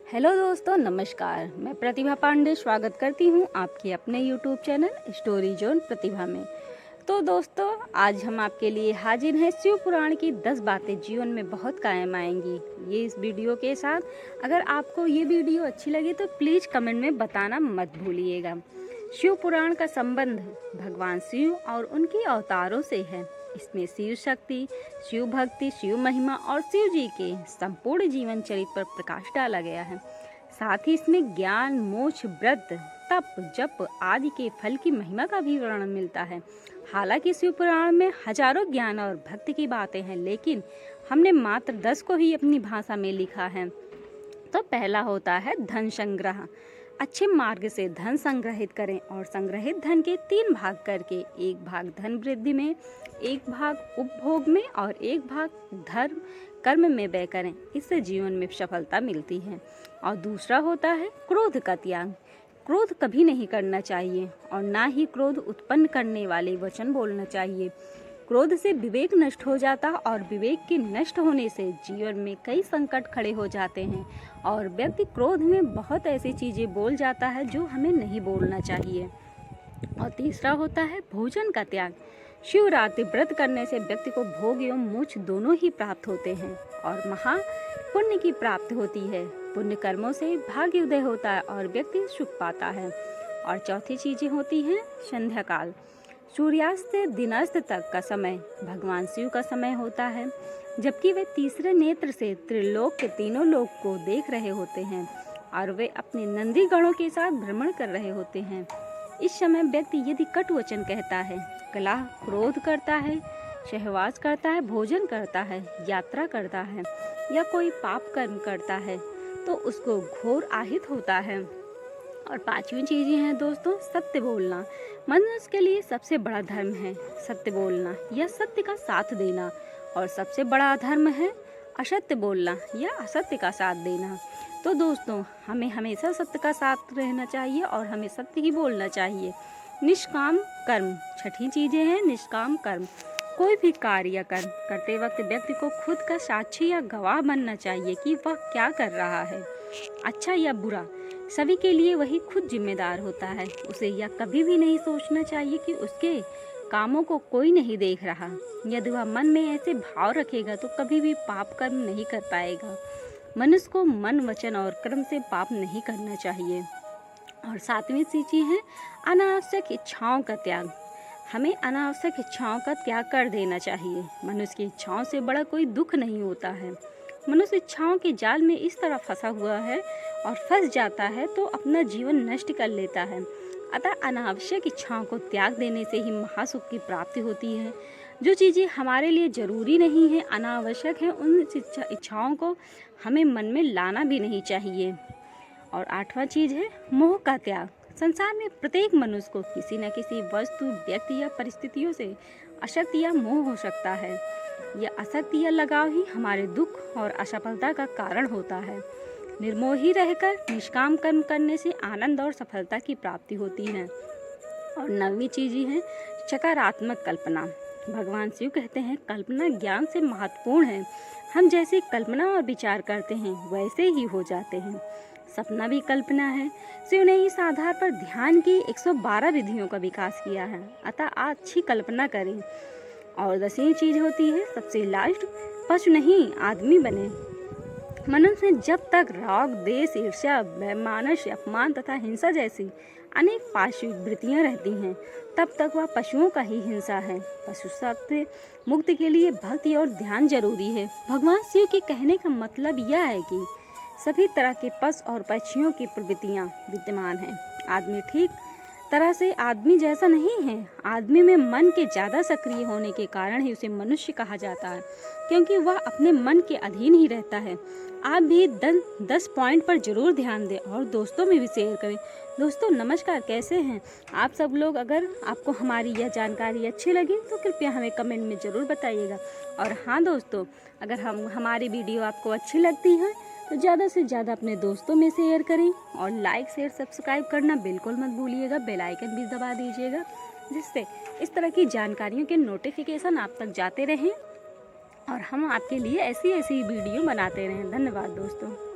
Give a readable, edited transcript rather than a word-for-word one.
Hello दोस्तों, नमस्कार। मैं प्रतिभा पांडे स्वागत करती हूँ आपके अपने यूट्यूब चैनल स्टोरी जोन प्रतिभा में। तो दोस्तों, आज हम आपके लिए हाजिर हैं शिव पुराण की 10 बातें जीवन में बहुत कायम आएंगी। ये इस वीडियो के साथ अगर आपको ये वीडियो अच्छी लगी तो प्लीज़ कमेंट में बताना मत भूलिएगा। शिव पुराण का संबंध भगवान शिव और उनके अवतारों से है। इसमें शिव शक्ति, शिव भक्ति, शिव महिमा और शिव जी के संपूर्ण जीवन चरित्र पर प्रकाश डाला गया है। साथ ही इसमें ज्ञान, मोक्ष, व्रत, तप, जप आदि के फल की महिमा का भी वर्णन मिलता है। हालांकि शिव पुराण में हजारों ज्ञान और भक्ति की बातें हैं, लेकिन हमने मात्र 10 को ही अपनी भाषा में लिखा है। तो पहला होता है धन संग्रह। अच्छे मार्ग से धन संग्रहित करें और संग्रहित धन के 3 भाग करके, एक भाग धन वृद्धि में, एक भाग उपभोग में और एक भाग धर्म कर्म में व्यय करें। इससे जीवन में सफलता मिलती है। और दूसरा होता है क्रोध का त्याग। क्रोध कभी नहीं करना चाहिए और ना ही क्रोध उत्पन्न करने वाले वचन बोलना चाहिए। क्रोध से विवेक नष्ट हो जाता और विवेक के नष्ट होने से जीवन में कई संकट खड़े हो जाते हैं और व्यक्ति क्रोध में बहुत ऐसी चीज़ें बोल जाता है जो हमें नहीं बोलना चाहिए। और तीसरा होता है भोजन का त्याग। शिवरात्रि व्रत करने से व्यक्ति को भोग एवं मोक्ष दोनों ही प्राप्त होते हैं और महा पुण्य की प्राप्ति होती है। पुण्य कर्मों से भाग्य उदय होता है और व्यक्ति सुख पाता है। और चौथी चीजें होती हैं संध्या काल। सूर्यास्त से दिनास्त तक का समय भगवान शिव का समय होता है, जबकि वे तीसरे नेत्र से त्रिलोक के तीनों लोक को देख रहे होते हैं और वे अपने नंदी गणों के साथ भ्रमण कर रहे होते हैं। इस समय व्यक्ति यदि कटु वचन कहता है, कलह, क्रोध करता है, सहवास करता है, भोजन करता है, यात्रा करता है या कोई पाप कर्म करता है तो उसको घोर आहित होता है। और 5वीं चीज़ें हैं दोस्तों सत्य बोलना। मनुष्य के लिए सबसे बड़ा धर्म है सत्य बोलना या सत्य का साथ देना, और सबसे बड़ा अधर्म है असत्य बोलना या असत्य का साथ देना। तो दोस्तों, हमें हमेशा सत्य का साथ रहना चाहिए और हमें सत्य ही बोलना चाहिए। निष्काम कर्म। 6ठी चीज़ें हैं निष्काम कर्म। कोई भी कार्य या कर्म करते वक्त व्यक्ति को खुद का साक्षी या गवाह बनना चाहिए कि वह क्या कर रहा है, अच्छा या बुरा। सभी के लिए वही खुद जिम्मेदार होता है। उसे यह कभी भी नहीं सोचना चाहिए कि उसके कामों को कोई नहीं देख रहा। यदि वह मन में ऐसे भाव रखेगा तो कभी भी पाप कर्म नहीं कर पाएगा। मनुष्य को मन, वचन और कर्म से पाप नहीं करना चाहिए। और 7वीं चीज़ है अनावश्यक इच्छाओं का त्याग। हमें अनावश्यक इच्छाओं का त्याग कर देना चाहिए। मनुष्य की इच्छाओं से बड़ा कोई दुख नहीं होता है। मनुष्य इच्छाओं के जाल में इस तरह फंसा हुआ है और फंस जाता है तो अपना जीवन नष्ट कर लेता है। अतः अनावश्यक इच्छाओं को त्याग देने से ही महासुख की प्राप्ति होती है। जो चीज़ें हमारे लिए जरूरी नहीं है, अनावश्यक है, उन इच्छाओं को हमें मन में लाना भी नहीं चाहिए। और 8वां चीज़ है मोह का त्याग। संसार में प्रत्येक मनुष्य को किसी न किसी वस्तु, व्यक्ति या परिस्थितियों से आसक्ति या मोह हो सकता है। यह आसक्ति या लगाव ही हमारे दुख और असफलता का कारण होता है। निर्मोही रहकर निष्काम कर्म करने से आनंद और सफलता की प्राप्ति होती है। और 9वीं चीज़ है सकारात्मक कल्पना। भगवान शिव कहते हैं कल्पना ज्ञान से महत्वपूर्ण है। हम जैसी कल्पना और विचार करते हैं वैसे ही हो जाते हैं। सपना भी कल्पना है। शिव ने इस आधार पर ध्यान की 112 विधियों का विकास किया है। अतः अच्छी कल्पना करें। और 10वीं चीज़ होती है सबसे लास्ट, पशु नहीं आदमी बने। मनुष्य में जब तक राग, द्वेष, ईर्ष्या, वैमनस्य, अपमान तथा हिंसा जैसी अनेक पाशविक वृत्तियाँ रहती हैं, तब तक वह पशुओं का ही हिंसा है। पशु से मुक्ति के लिए भक्ति और ध्यान जरूरी है। भगवान शिव के कहने का मतलब यह है कि सभी तरह के पशु और पक्षियों की प्रवृत्तियाँ विद्यमान हैं। आदमी ठीक तरह से आदमी जैसा नहीं है। आदमी में मन के ज़्यादा सक्रिय होने के कारण ही उसे मनुष्य कहा जाता है, क्योंकि वह अपने मन के अधीन ही रहता है। आप भी 10 पॉइंट पर जरूर ध्यान दें और दोस्तों में भी शेयर करें। दोस्तों नमस्कार, कैसे हैं आप सब लोग? अगर आपको हमारी यह जानकारी अच्छी लगी तो कृपया हमें कमेंट में ज़रूर बताइएगा। और हाँ दोस्तों, अगर हमारी वीडियो आपको अच्छी लगती है तो ज़्यादा से ज़्यादा अपने दोस्तों में शेयर करें और लाइक, शेयर, सब्सक्राइब करना बिल्कुल मत भूलिएगा। बेल आइकन भी दबा दीजिएगा, जिससे इस तरह की जानकारियों के नोटिफिकेशन आप तक जाते रहें और हम आपके लिए ऐसी वीडियो बनाते रहें। धन्यवाद दोस्तों।